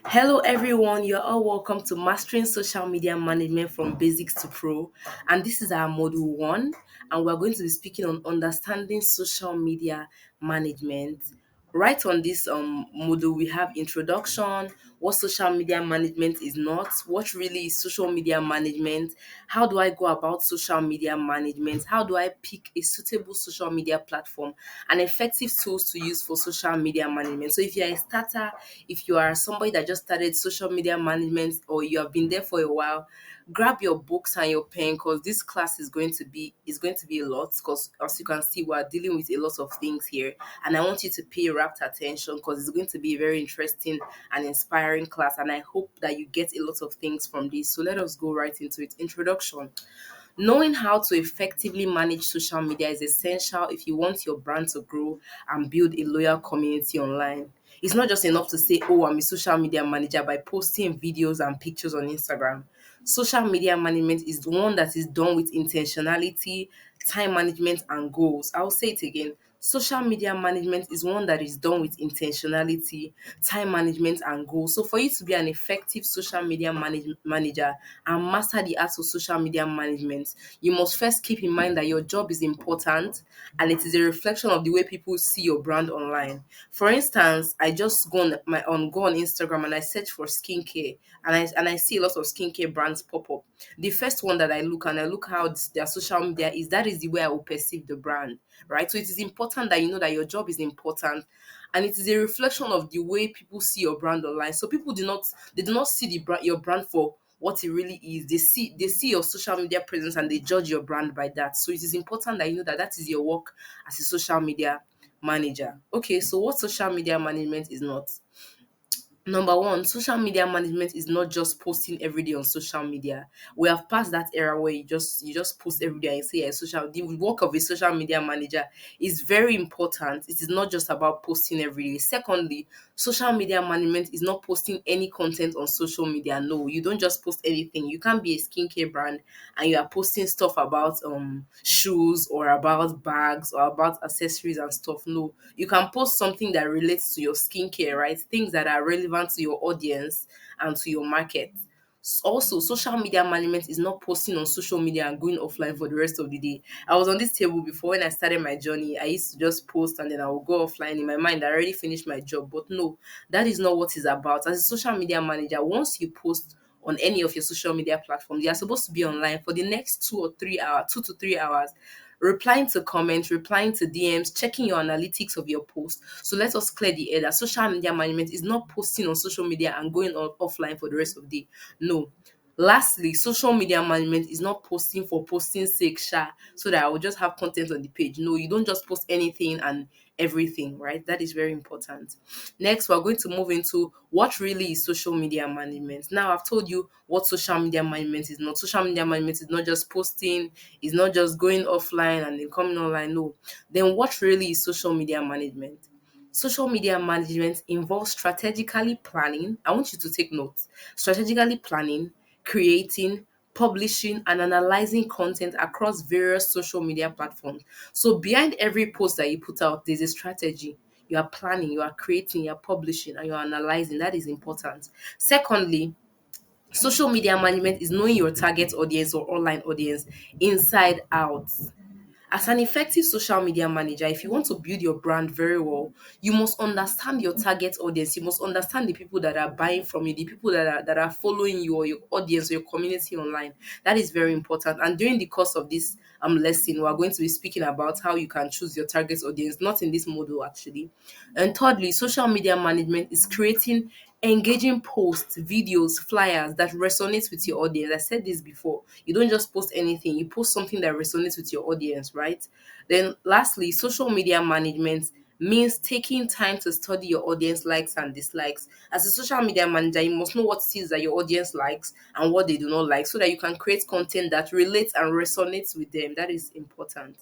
Hello, everyone. You're all welcome to Mastering Social Media Management from Basics to Pro. And this is our module one. And we're going to be speaking on understanding social media management. Right on this module, we have introduction, what social media management is not, what really is social media management, how do I go about social media management, how do I pick a suitable social media platform, and effective tools to use for social media management. So if you're a starter, if you are somebody that just started social media management or you have been there for a while, grab your books and your pen because this class is going to be a lot, because as you can see we're dealing with a lot of things here, and I want you to pay rapt attention because it's going to be a very interesting and inspiring class, and I hope that you get a lot of things from this. So let us go right into it. Introduction. Knowing how to effectively manage social media is essential if you want your brand to grow and build a loyal community online. It's not just enough to say, oh, I'm a social media manager by posting videos and pictures on Instagram. Social media management is the one that is done with intentionality, time management, and goals. I'll say it again. Social media management is one that is done with intentionality, time management, and goals. So, for you to be an effective social media manager and master the art of social media management, you must first keep in mind that your job is important and it is a reflection of the way people see your brand online. For instance, I just go on Instagram and I search for skincare, and I see a lot of skincare brands pop up. The first one that I look how their social media is. That is the way I will perceive the brand, right? So it is important that you know that your job is important, and it is a reflection of the way people see your brand online. So people do not see your brand for what it really is. They see your social media presence and they judge your brand by that. So it is important that you know that that is your work as a social media manager. Okay, so what social media management is not? Number one, social media management is not just posting every day on social media. We have passed that era where you just post every day and say the work of a social media manager is very important. It is not just about posting every day. Secondly, social media management is not posting any content on social media. No, you don't just post anything. You can't be a skincare brand and you are posting stuff about shoes or about bags or about accessories and stuff. No, you can post something that relates to your skincare, right? Things that are relevant to your audience and to your market. Also, social media management is not posting on social media and going offline for the rest of the day. I was on this table before when I started my journey. I used to just post and then I will go offline. In my mind, I already finished my job. But no, that is not what it's about. As a social media manager, once you post on any of your social media platforms, you are supposed to be online for the next 2 or 3 hours, 2 to 3 hours, replying to comments, replying to DMs, checking your analytics of your post. So let us clear the air that social media management is not posting on social media and going offline for the rest of the day. No. Lastly, social media management is not posting for posting's sake, so that I will just have content on the page. No, you don't just post anything and everything, right? That is very important. Next, we're going to move into what really is social media management. Now, I've told you what social media management is not. Social media management is not just posting, it's not just going offline and then coming online. No. Then, what really is social media management? Social media management involves strategically planning. I want you to take notes. Strategically planning, creating, publishing, and analyzing content across various social media platforms. So, behind every post that you put out, there's a strategy. You are planning, you are creating, you are publishing, and you are analyzing. That is important. Secondly, social media management is knowing your target audience or online audience inside out. As an effective social media manager, if you want to build your brand very well, you must understand your target audience. You must understand the people that are buying from you, the people that are following you, or your audience or your community online. That is very important. And during the course of this lesson, we are going to be speaking about how you can choose your target audience, not in this model actually. And thirdly, social media management is creating engaging posts, videos, flyers that resonates with your audience. I said this before. You don't just post anything, you post something that resonates with your audience, right? Then lastly, social media management means taking time to study your audience likes and dislikes. As a social media manager, you must know what it is that your audience likes and what they do not like so that you can create content that relates and resonates with them. That is important.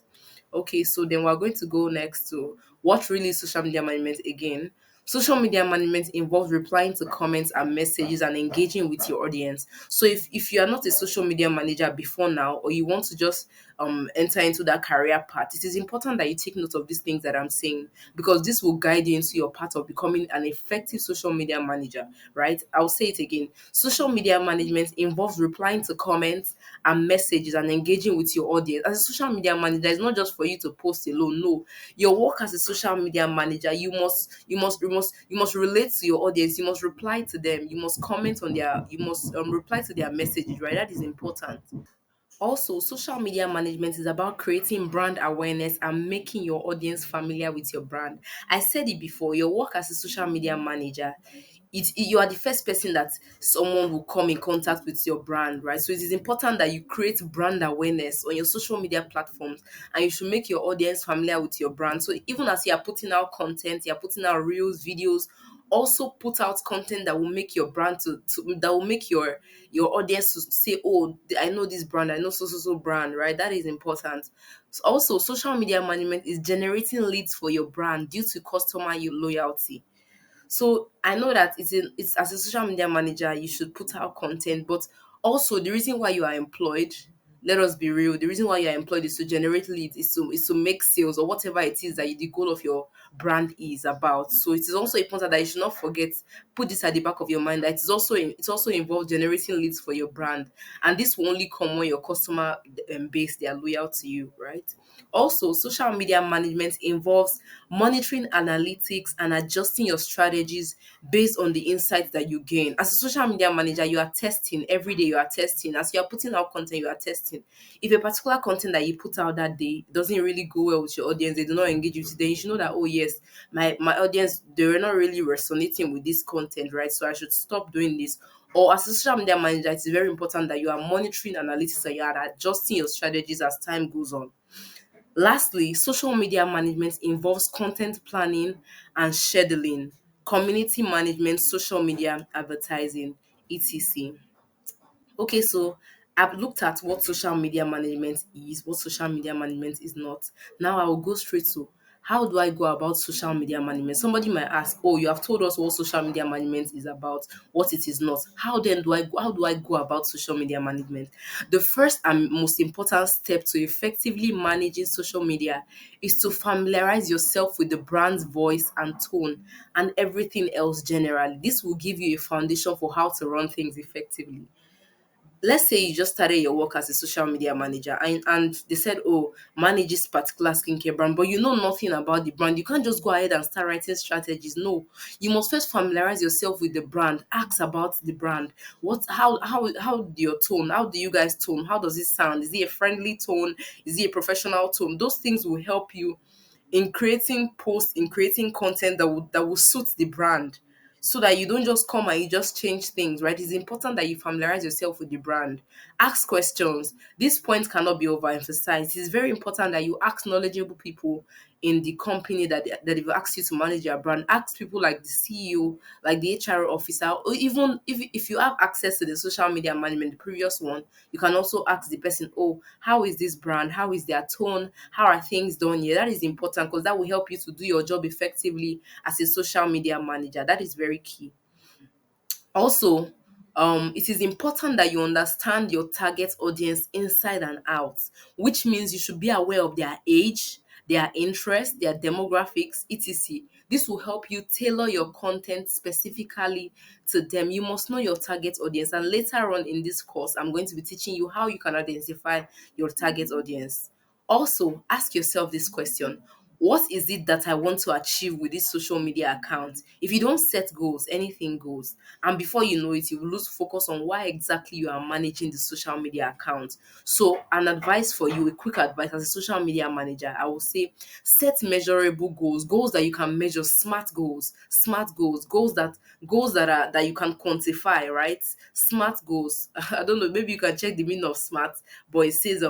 Okay, so then we're going to go next to what really is social media management again. Social media management involves replying to comments and messages and engaging with your audience. So if you are not a social media manager before now, or you want to just enter into that career path, it is important that you take note of these things that I'm saying, because this will guide you into your path of becoming an effective social media manager, right? I'll say it again. Social media management involves replying to comments and messages and engaging with your audience. As a social media manager, it's not just for you to post alone. No, your work as a social media manager, you must relate to your audience. You must reply to them. You must comment on their. You must reply to their messages. Right, that is important. Also, social media management is about creating brand awareness and making your audience familiar with your brand. I said it before, your work as a social media manager, you are the first person that someone will come in contact with your brand, right? So it is important that you create brand awareness on your social media platforms, and you should make your audience familiar with your brand. So even as you are putting out content, you are putting out reels, videos, also put out content that will make your brand that will make your audience to say, oh, I know this brand, I know so brand, right? That is important. So also, social media management is generating leads for your brand due to customer loyalty. So I know that it's as a social media manager, you should put out content, but also the reason why you are employed, let us be real, the reason why you are employed is to generate leads, is to make sales or whatever it is that the goal of your brand is about. So it is also important that you should not forget, put this at the back of your mind, that it also involves generating leads for your brand. And this will only come when your customer base, they are loyal to you, right? Also, social media management involves monitoring analytics and adjusting your strategies based on the insights that you gain. As a social media manager, you are testing every day, you are testing. As you are putting out content, you are testing. If a particular content that you put out that day doesn't really go well with your audience, they do not engage with you, then you should know that, oh, yes, my audience, they were not really resonating with this content, right? So I should stop doing this. Or as a social media manager, it's very important that you are monitoring analytics and you are adjusting your strategies as time goes on. Lastly, social media management involves content planning and scheduling, community management, social media advertising, etc. Okay, so I've looked at what social media management is, what social media management is not. Now I will go straight to, how do I go about social media management? Somebody might ask, "Oh, you have told us what social media management is about, what it is not. How do I go about social media management?" The first and most important step to effectively managing social media is to familiarize yourself with the brand's voice and tone and everything else generally. This will give you a foundation for how to run things effectively. Let's say you just started your work as a social media manager, and they said, oh, manage this particular skincare brand, but you know nothing about the brand. You can't just go ahead and start writing strategies. No, you must first familiarize yourself with the brand, ask about the brand. How your tone, how do you guys tone, how does it sound? Is it a friendly tone? Is it a professional tone? Those things will help you in creating posts, in creating content that will suit the brand, so that you don't just come and you just change things, right? It's important that you familiarize yourself with the brand. Ask questions. This point cannot be overemphasized. It's very important that you ask knowledgeable people in the company that they've asked you to manage your brand. Ask people like the CEO, like the HR officer, or even if you have access to the social media management, the previous one, you can also ask the person, oh, how is this brand? How is their tone? How are things done here? That is important because that will help you to do your job effectively as a social media manager. That is very key. Also, it is important that you understand your target audience inside and out, which means you should be aware of their age, their interests, their demographics, etc. This will help you tailor your content specifically to them. You must know your target audience, and later on in this course, I'm going to be teaching you how you can identify your target audience. Also, ask yourself this question: what is it that I want to achieve with this social media account? If you don't set goals, anything goes. And before you know it, you will lose focus on why exactly you are managing the social media account. So, an advice for you, a quick advice as a social media manager, I will say set measurable goals, goals that you can measure, smart goals, goals that you can quantify, right? Smart goals. I don't know, maybe you can check the meaning of smart, but it says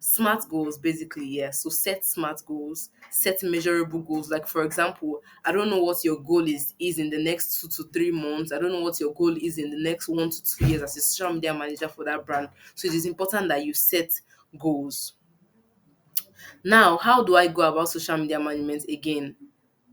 smart goals basically, yeah. So set smart goals, set measurable goals. Like for example, I don't know what your goal is in the next 2 to 3 months. I don't know what your goal is in the next 1 to 2 years as a social media manager for that brand. So it is important that you set goals. Now, how do I go about social media management again?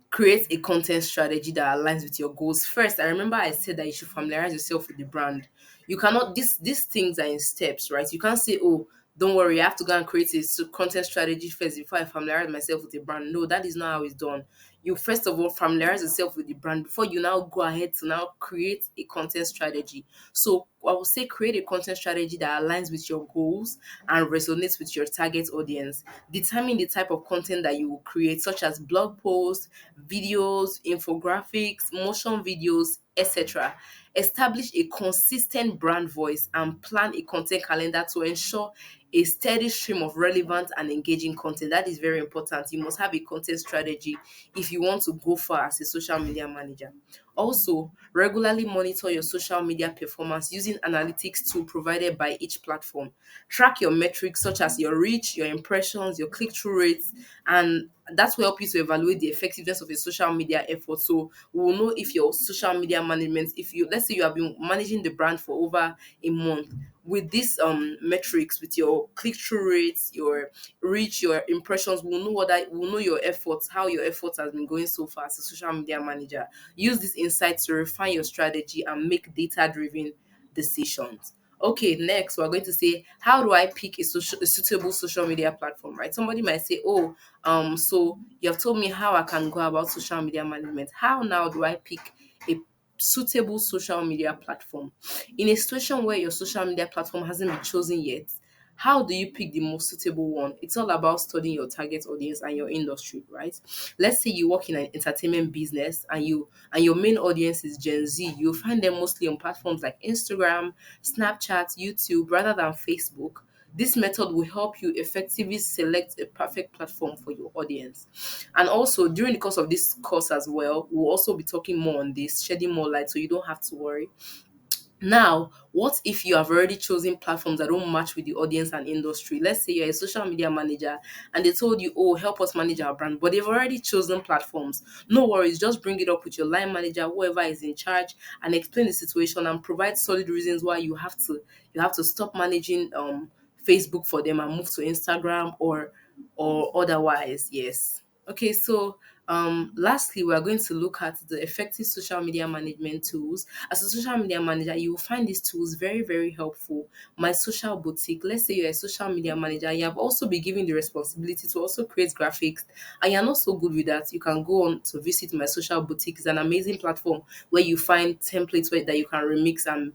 Create a content strategy that aligns with your goals. First, I remember I said that you should familiarize yourself with the brand. You cannot, these things are in steps, right? You can't say, oh, don't worry, I have to go and create a content strategy first before I familiarize myself with a brand. No, that is not how it's done. You first of all familiarize yourself with the brand before you now go ahead to now create a content strategy. So I would say create a content strategy that aligns with your goals and resonates with your target audience. Determine the type of content that you will create, such as blog posts, videos, infographics, motion videos, etc. Establish a consistent brand voice and plan a content calendar to ensure a steady stream of relevant and engaging content. That is very important. You must have a content strategy if you want to go far as a social media manager. Also, regularly monitor your social media performance using analytics tool provided by each platform. Track your metrics such as your reach, your impressions, your click-through rates, and that will help you to evaluate the effectiveness of your social media effort. So we will know if your social media management, if you, let's say you have been managing the brand for over a month, with these metrics, with your click-through rates, your reach, your impressions, we'll know we'll know your efforts, how your efforts has been going so far as a social media manager. Use these insights to refine your strategy and make data-driven decisions. Okay, next we're going to say, how do I pick a suitable social media platform? Right? Somebody might say, oh, so you have told me how I can go about social media management. How now do I pick a suitable social media platform? In a situation where your social media platform hasn't been chosen yet, how do you pick the most suitable one? It's all about studying your target audience and your industry, right? Let's say you work in an entertainment business and your main audience is Gen Z. You'll find them mostly on platforms like Instagram, Snapchat, YouTube, rather than Facebook. This method will help you effectively select a perfect platform for your audience. And also, during the course of this course as well, we'll also be talking more on this, shedding more light so you don't have to worry. Now, what if you have already chosen platforms that don't match with the audience and industry? Let's say you're a social media manager and they told you, oh, help us manage our brand, but they've already chosen platforms. No worries, just bring it up with your line manager, whoever is in charge, and explain the situation and provide solid reasons why you have to stop managing Facebook for them and move to Instagram or otherwise. Yes. Okay, so lastly, we are going to look at the effective social media management tools. As a social media manager, you will find these tools very, very helpful. My Social Boutique, let's say you're a social media manager, you have also been given the responsibility to also create graphics, and you're not so good with that. You can go on to visit My Social Boutique. It's an amazing platform where you find templates that you can remix and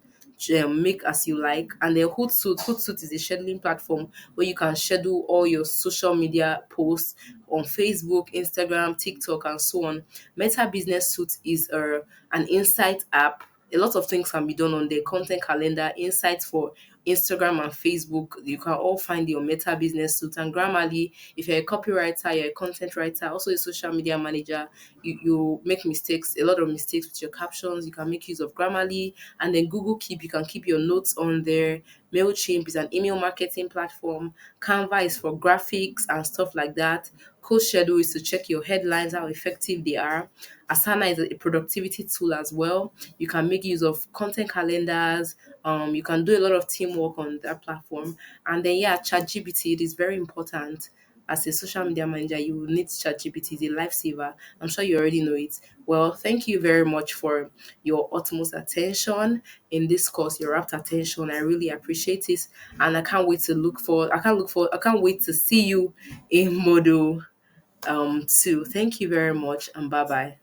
make as you like. And then Hootsuite is a scheduling platform where you can schedule all your social media posts on Facebook, Instagram, TikTok, and so on. Meta Business Suite is an insight app. A lot of things can be done on the content calendar, insights for Instagram and Facebook. You can all find your Meta Business Suite. And Grammarly, if you're a copywriter, you're a content writer, also a social media manager, you make mistakes, a lot of mistakes with your captions. You can make use of Grammarly. And then Google Keep, you can keep your notes on there. MailChimp is an email marketing platform. Canva is for graphics and stuff like that. Code Schedule is to check your headlines, how effective they are. Asana is a productivity tool as well. You can make use of content calendars. You can do a lot of teamwork on that platform. And then, yeah, ChatGPT, it is very important. As a social media manager, you will need ChatGPT, it's a lifesaver. I'm sure you already know it. Well, thank you very much for your utmost attention in this course, your rapt attention. I really appreciate it. And I can't wait to see you in model 2. Thank you very much and bye bye.